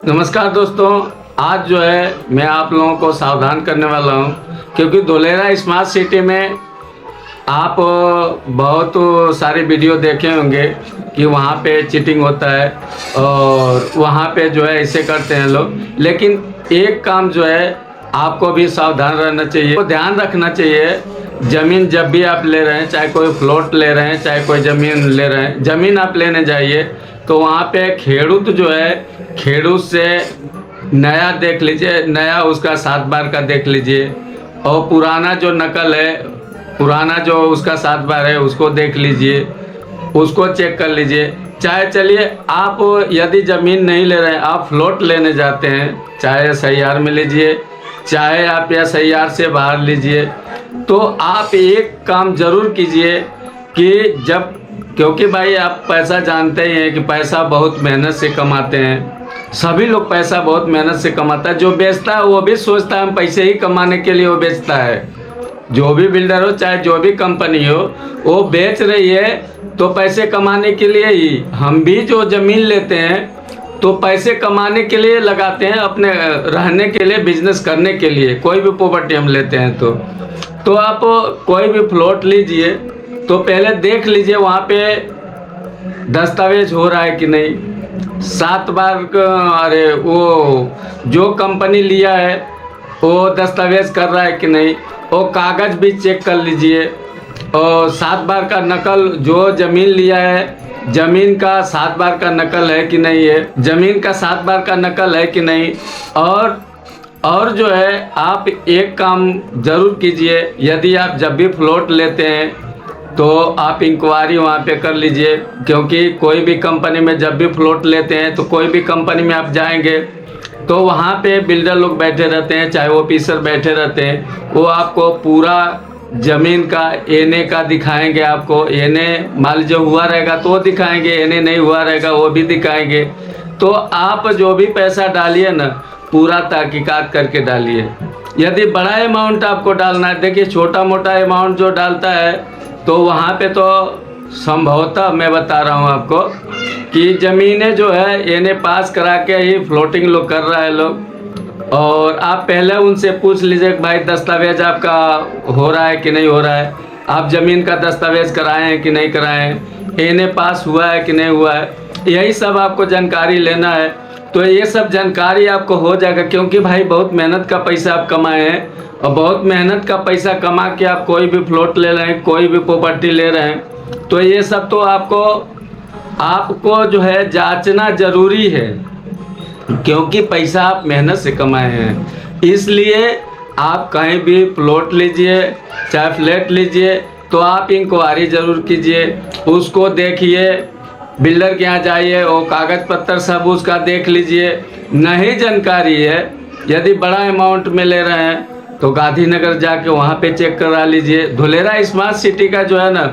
नमस्कार दोस्तों, आज जो है मैं आप लोगों को सावधान करने वाला हूं क्योंकि धुलेरा स्मार्ट सिटी में आप बहुत सारे वीडियो देखे होंगे कि वहां पे चीटिंग होता है और वहां पे जो है ऐसे करते हैं लोग। लेकिन एक काम जो है आपको भी सावधान रहना चाहिए, तो ध्यान रखना चाहिए। ज़मीन जब भी आप ले रहे हैं, चाहे कोई प्लॉट ले रहे हैं, चाहे कोई ज़मीन ले रहे हैं, ज़मीन आप लेने जाइए तो वहाँ पे खेडूत जो है, खेडूत से नया देख लीजिए, नया उसका 7 बार का देख लीजिए, और पुराना जो नकल है, पुराना जो उसका 7 बार है उसको देख लीजिए, उसको चेक कर लीजिए। चाहे चलिए आप यदि ज़मीन नहीं ले रहे हैं, आप प्लॉट लेने जाते हैं, चाहे सैयार में लीजिए, चाहे आप या सैयार से बाहर लीजिए, तो आप एक काम ज़रूर कीजिए कि जब, क्योंकि भाई आप पैसा जानते ही हैं कि पैसा बहुत मेहनत से कमाते हैं, सभी लोग पैसा बहुत मेहनत से कमाता है। जो बेचता है वो भी सोचता है हम पैसे ही कमाने के लिए वो बेचता है। जो भी बिल्डर हो, चाहे जो भी कंपनी हो, वो बेच रही है तो पैसे कमाने के लिए ही। हम भी जो ज़मीन लेते हैं तो पैसे कमाने के लिए लगाते हैं, अपने रहने के लिए, बिजनेस करने के लिए। कोई भी प्रॉपर्टी हम लेते हैं तो आप कोई भी प्लॉट लीजिए तो पहले देख लीजिए वहाँ पे दस्तावेज हो रहा है कि नहीं। 7 बार अरे वो जो कंपनी लिया है वो दस्तावेज कर रहा है कि नहीं, वो कागज़ भी चेक कर लीजिए। और 7 बार का नकल, जो ज़मीन लिया है ज़मीन का 7 बार का नकल है कि नहीं है, ज़मीन का 7 बार का नकल है कि नहीं। और जो है आप एक काम ज़रूर कीजिए, यदि आप जब भी प्लॉट लेते हैं तो आप इंक्वायरी वहाँ पे कर लीजिए, क्योंकि कोई भी कंपनी में जब भी प्लॉट लेते हैं तो कोई भी कंपनी में आप जाएंगे तो वहाँ पे बिल्डर लोग बैठे रहते हैं, चाहे ऑफिसर बैठे रहते हैं, वो आपको पूरा ज़मीन का एने का दिखाएंगे। आपको एने मान लीजिए हुआ रहेगा तो वो दिखाएंगे, एने नहीं हुआ रहेगा वो भी दिखाएंगे। तो आप जो भी पैसा डालिए ना, पूरा तहकीकात करके डालिए। यदि बड़ा अमाउंट आपको डालना है, देखिए छोटा मोटा अमाउंट जो डालता है तो वहाँ पे तो संभवतः मैं बता रहा हूँ आपको कि ज़मीनें जो है एने पास करा के ही फ्लोटिंग लोग कर रहा है लोग। और आप पहले उनसे पूछ लीजिए कि भाई दस्तावेज आपका हो रहा है कि नहीं हो रहा है, आप ज़मीन का दस्तावेज कराए हैं कि नहीं कराए हैं, एने पास हुआ है कि नहीं हुआ है, यही सब आपको जानकारी लेना है। तो ये सब जानकारी आपको हो जाएगा, क्योंकि भाई बहुत मेहनत का पैसा आप कमाए हैं और बहुत मेहनत का पैसा कमा के आप कोई भी प्लॉट ले रहे हैं, कोई भी प्रॉपर्टी ले रहे हैं, तो ये सब तो आपको जो है जांचना ज़रूरी है, क्योंकि पैसा आप मेहनत से कमाए हैं। इसलिए आप कहीं भी प्लॉट लीजिए, चाहे फ्लैट लीजिए, तो आप इंक्वायरी ज़रूर कीजिए, उसको देखिए, बिल्डर के यहाँ जाइए, वो कागज़ पत्तर सब उसका देख लीजिए। नहीं जानकारी है, यदि बड़ा अमाउंट में ले रहे हैं तो गांधीनगर जाके वहाँ पे चेक करा लीजिए। धुलेरा स्मार्ट सिटी का जो है ना,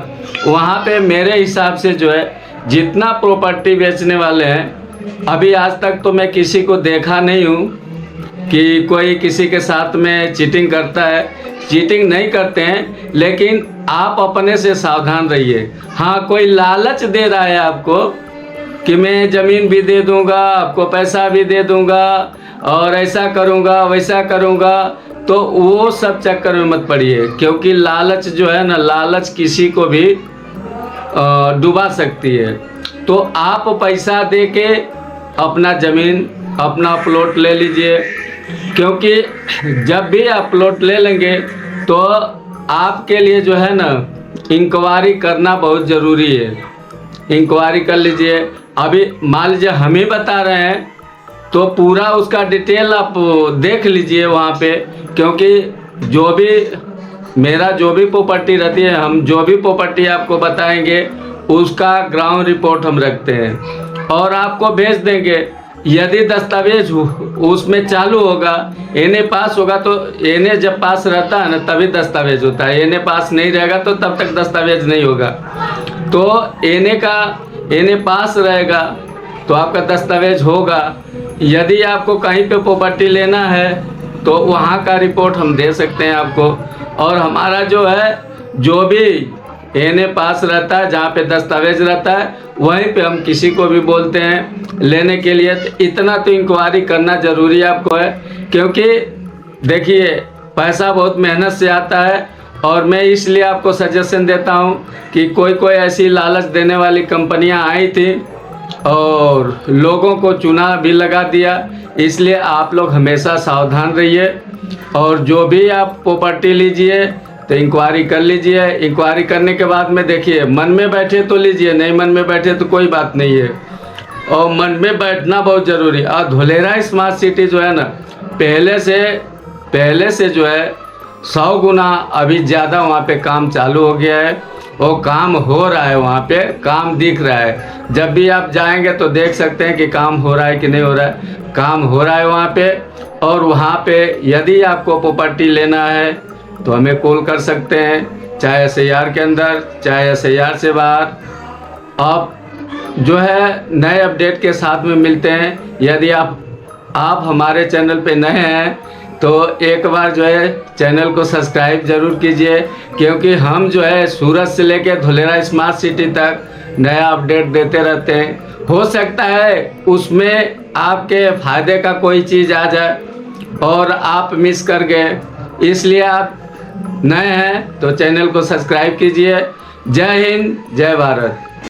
वहाँ पे मेरे हिसाब से जो है जितना प्रॉपर्टी बेचने वाले हैं, अभी आज तक तो मैं किसी को देखा नहीं हूँ कि कोई किसी के साथ में चीटिंग करता है। चीटिंग नहीं करते हैं, लेकिन आप अपने से सावधान रहिए। हाँ, कोई लालच दे रहा है आपको कि मैं ज़मीन भी दे दूंगा, आपको पैसा भी दे दूंगा और ऐसा करूंगा वैसा करूंगा, तो वो सब चक्कर में मत पड़िए, क्योंकि लालच जो है ना, लालच किसी को भी डुबा सकती है। तो आप पैसा दे के अपना ज़मीन, अपना प्लॉट ले लीजिए, क्योंकि जब भी आप प्लॉट ले लेंगे तो आपके लिए जो है ना इंक्वायरी करना बहुत ज़रूरी है। इंक्वायरी कर लीजिए। अभी मान लीजिए हम ही बता रहे हैं तो पूरा उसका डिटेल आप देख लीजिए वहाँ पे, क्योंकि जो भी मेरा जो भी प्रॉपर्टी रहती है, हम जो भी प्रॉपर्टी आपको बताएंगे उसका ग्राउंड रिपोर्ट हम रखते हैं और आपको भेज देंगे। यदि दस्तावेज उसमें चालू होगा, एने पास होगा, तो एने जब पास रहता है ना तभी दस्तावेज होता है, एने पास नहीं रहेगा तो तब तक दस्तावेज नहीं होगा। तो एने पास रहेगा तो आपका दस्तावेज होगा। यदि आपको कहीं पे प्रॉपर्टी लेना है तो वहाँ का रिपोर्ट हम दे सकते हैं आपको। और हमारा जो है, जो भी एनए पास रहता है, जहाँ पे दस्तावेज रहता है वहीं पे हम किसी को भी बोलते हैं लेने के लिए। तो इतना तो इंक्वायरी करना ज़रूरी आपको है, क्योंकि देखिए पैसा बहुत मेहनत से आता है। और मैं इसलिए आपको सजेशन देता हूँ कि कोई कोई ऐसी लालच देने वाली कंपनियाँ आई थी और लोगों को चूना भी लगा दिया। इसलिए आप लोग हमेशा सावधान रहिए, और जो भी आप प्रॉपर्टी लीजिए तो इंक्वायरी कर लीजिए। इंक्वायरी करने के बाद में देखिए, मन में बैठे तो लीजिए, नहीं मन में बैठे तो कोई बात नहीं है, और मन में बैठना बहुत ज़रूरी है। और धुलेरा स्मार्ट सिटी जो है ना, पहले से जो है 100 गुना अभी ज़्यादा वहाँ पे काम चालू हो गया है। वो काम हो रहा है, वहाँ पे काम दिख रहा है। जब भी आप जाएंगे तो देख सकते हैं कि काम हो रहा है कि नहीं हो रहा है। काम हो रहा है वहाँ पे। और वहाँ पे यदि आपको प्रॉपर्टी लेना है तो हमें कॉल कर सकते हैं, चाहे SIR के अंदर चाहे SIR से बाहर। आप जो है नए अपडेट के साथ में मिलते हैं। यदि आप हमारे चैनल पे नए हैं तो एक बार जो है चैनल को सब्सक्राइब ज़रूर कीजिए, क्योंकि हम जो है सूरत से लेकर धुलेरा स्मार्ट सिटी तक नया अपडेट देते रहते हैं। हो सकता है उसमें आपके फ़ायदे का कोई चीज़ आ जाए और आप मिस कर गए, इसलिए आप नए हैं तो चैनल को सब्सक्राइब कीजिए। जय हिंद, जय भारत।